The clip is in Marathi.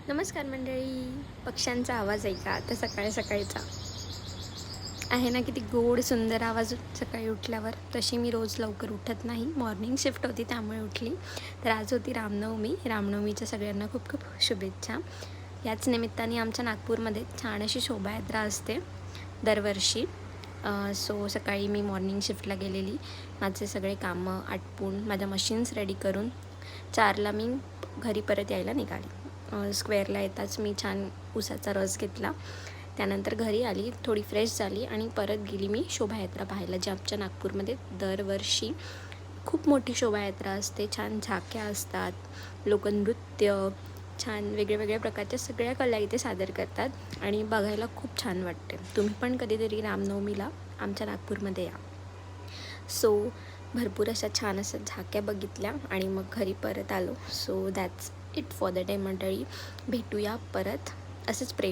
नमस्कार मंडळी. पक्ष्यांचा आवाज ऐका आता सकाळी सकाळीचा आहे ना, किती गोड सुंदर आवाज सकाळी उठल्यावर. तशी मी रोज लवकर उठत नाही, मॉर्निंग शिफ्ट होती त्यामुळे उठली. तर आज होती रामनवमीच्या सगळ्यांना खूप खूप शुभेच्छा. याच निमित्ताने आमच्या नागपूरमध्ये छान अशी शोभायात्रा असते दरवर्षी. सो सकाळी मी मॉर्निंग शिफ्टला गेलेली, माझे सगळे कामं आटपून माझ्या मशीन्स रेडी करून 4ला मी घरी परत यायला निघाली. स्क्वेअरला येताच मी छान उसाचा रस घेतला, त्यानंतर घरी आली, थोडी फ्रेश झाली आणि परत गेली मी शोभायात्रा पाहायला, जी आमच्या नागपूरमध्ये दरवर्षी खूप मोठी शोभायात्रा असते. छान झाक्या असतात, लोकनृत्य, छान वेगळ्या प्रकारच्या सगळ्या कला इथे सादर करतात आणि बघायला खूप छान वाटते. तुम्ही पण कधीतरी रामनवमीला आमच्या नागपूरमध्ये या. सो भरपूर अशा छान अशा झाक्या बघितल्या आणि मग घरी परत आलो. So that's it for the day मंडळी. भेटूया परत असंच प्रेम